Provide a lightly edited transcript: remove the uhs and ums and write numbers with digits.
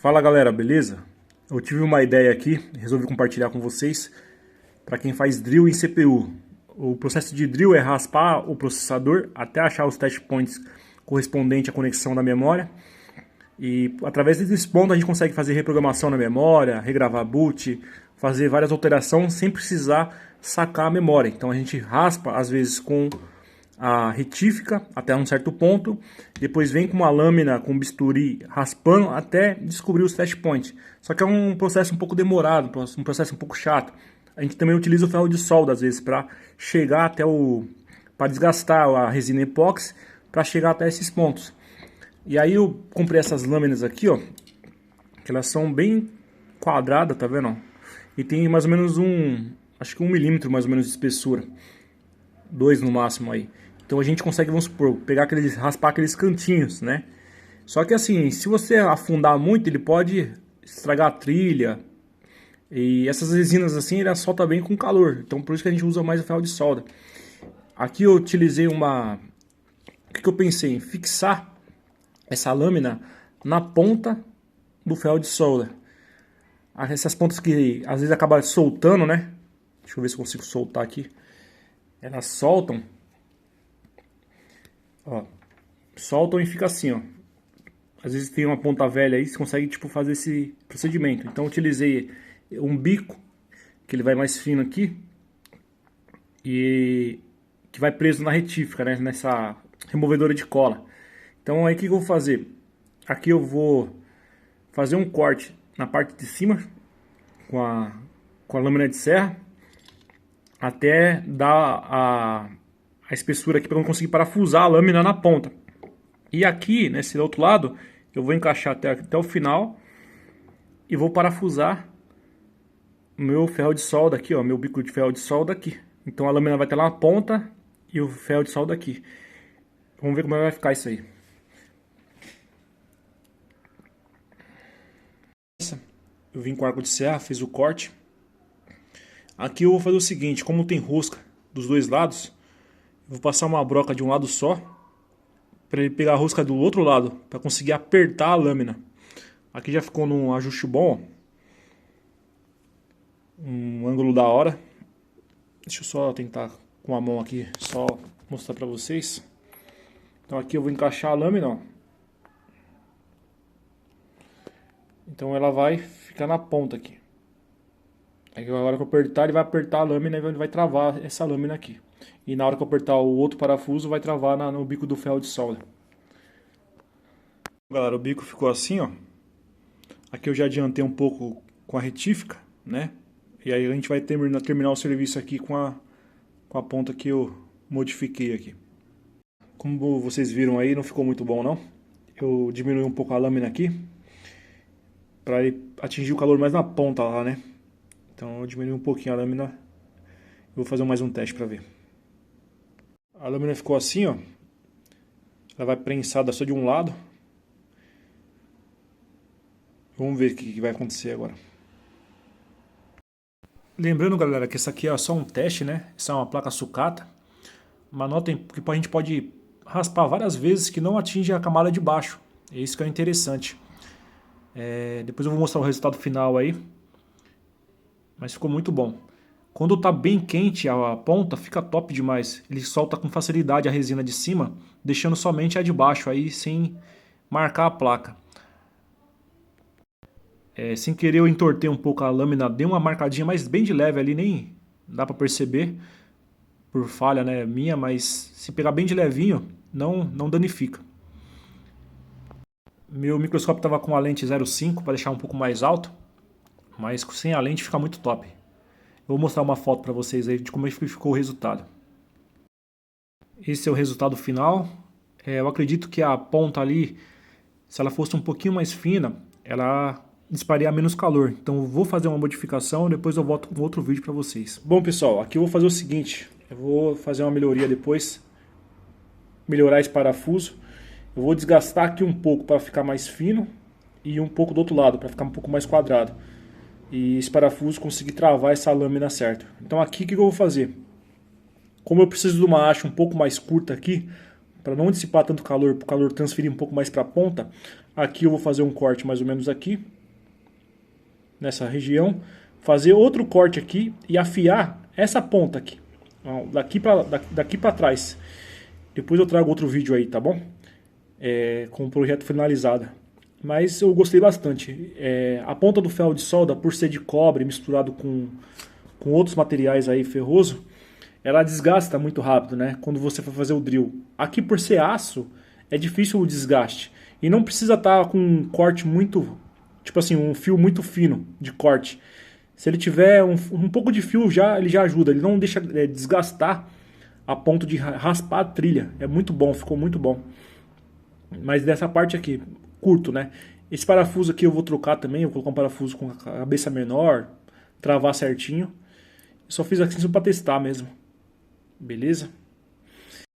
Fala galera, beleza? Eu tive uma ideia aqui, resolvi compartilhar com vocês para quem faz drill em CPU. O processo de drill é raspar o processador até achar os test points correspondentes à conexão da memória. E através desses pontos a gente consegue fazer reprogramação na memória, regravar boot, fazer várias alterações sem precisar sacar a memória. Então a gente raspa às vezes com a retífica até um certo ponto, depois vem com uma lâmina com bisturi raspando até descobrir os test points. Só que é um processo um pouco demorado, um processo um pouco chato. A gente também utiliza o ferro de solda às vezes para chegar até para desgastar a resina epóxi para chegar até esses pontos. E aí eu comprei essas lâminas aqui, ó, que elas são bem quadradas, tá vendo? E tem mais ou menos acho que 1 milímetro mais ou menos de espessura, 2 no máximo aí. Então a gente consegue, vamos supor, raspar aqueles cantinhos, né? Só que assim, se você afundar muito, ele pode estragar a trilha. E essas resinas assim, elas soltam bem com calor. Então por isso que a gente usa mais o ferro de solda. Aqui eu utilizei o que eu pensei? Em fixar essa lâmina na ponta do ferro de solda. Essas pontas que às vezes acabam soltando, né? Deixa eu ver se eu consigo soltar aqui. Elas soltam. Ó, soltam e fica assim, ó. Às vezes tem uma ponta velha aí, você consegue tipo fazer esse procedimento. Então eu utilizei um bico, que ele vai mais fino aqui, e que vai preso na retífica, né, nessa removedora de cola. Então aí o que eu vou fazer? Aqui eu vou fazer um corte na parte de cima com a lâmina de serra até dar a espessura aqui para eu conseguir parafusar a lâmina na ponta. E aqui, nesse outro lado, eu vou encaixar até o final e vou parafusar o meu ferro de solda aqui, ó, meu bico de ferro de solda aqui. Então a lâmina vai estar lá na ponta e o ferro de solda aqui. Vamos ver como vai ficar isso aí. Eu vim com arco de serra, fiz o corte. Aqui eu vou fazer o seguinte, como tem rosca dos dois lados, vou passar uma broca de um lado só, para ele pegar a rosca do outro lado, para conseguir apertar a lâmina. Aqui já ficou num ajuste bom, um ângulo da hora. Deixa eu só tentar com a mão aqui, só mostrar para vocês. Então aqui eu vou encaixar a lâmina, ó. Então ela vai ficar na ponta aqui. Aí agora que eu apertar, ele vai apertar a lâmina e ele vai travar essa lâmina aqui. E na hora que eu apertar o outro parafuso, vai travar no bico do ferro de solda. Galera, o bico ficou assim, ó. Aqui eu já adiantei um pouco com a retífica, né? E aí a gente vai terminar o serviço aqui com a ponta que eu modifiquei aqui. Como vocês viram aí, não ficou muito bom não. Eu diminui um pouco a lâmina aqui, para atingir o calor mais na ponta lá, né? Então eu diminui um pouquinho a lâmina. Eu vou fazer mais um teste para ver. A lâmina ficou assim, ó. Ela vai prensada só de um lado. Vamos ver o que vai acontecer agora. Lembrando, galera, que isso aqui é só um teste, né? Essa é uma placa sucata. Mas notem que a gente pode raspar várias vezes que não atinge a camada de baixo. É isso que é interessante. Depois eu vou mostrar o resultado final aí. Mas ficou muito bom. Quando está bem quente a ponta, fica top demais. Ele solta com facilidade a resina de cima, deixando somente a de baixo aí, sem marcar a placa. Sem querer eu entortei um pouco a lâmina, dei uma marcadinha, mas bem de leve ali, nem dá para perceber. Por falha, né, minha, mas se pegar bem de levinho, não danifica. Meu microscópio estava com a lente 0,5 para deixar um pouco mais alto, mas sem a lente fica muito top. Vou mostrar uma foto para vocês aí de como ficou o resultado. Esse é o resultado final. Eu acredito que a ponta ali, se ela fosse um pouquinho mais fina, ela dispararia menos calor. Então eu vou fazer uma modificação e depois eu volto com outro vídeo para vocês. Bom pessoal, aqui eu vou fazer o seguinte. Eu vou fazer uma melhoria depois. Melhorar esse parafuso. Eu vou desgastar aqui um pouco para ficar mais fino. E um pouco do outro lado, para ficar um pouco mais quadrado. E esse parafuso conseguir travar essa lâmina certo. Então aqui o que eu vou fazer? Como eu preciso de uma haste um pouco mais curta aqui, para não dissipar tanto calor, para o calor transferir um pouco mais para a ponta, aqui eu vou fazer um corte mais ou menos aqui, nessa região, fazer outro corte aqui e afiar essa ponta aqui, ó, daqui para trás. Depois eu trago outro vídeo aí, tá bom? Com o projeto finalizado. Mas eu gostei bastante. A ponta do ferro de solda, por ser de cobre misturado com outros materiais aí ferroso, ela desgasta muito rápido, né? Quando você for fazer o drill. Aqui, por ser aço, é difícil o desgaste. E não precisa estar com um corte muito, tipo assim, um fio muito fino de corte. Se ele tiver um pouco de fio, ele já ajuda. Ele não deixa desgastar a ponto de raspar a trilha. É muito bom, ficou muito bom. Mas dessa parte aqui, curto, né? Esse parafuso aqui eu vou trocar também. Eu vou colocar um parafuso com a cabeça menor, travar certinho. Eu só fiz assim só pra testar mesmo. Beleza?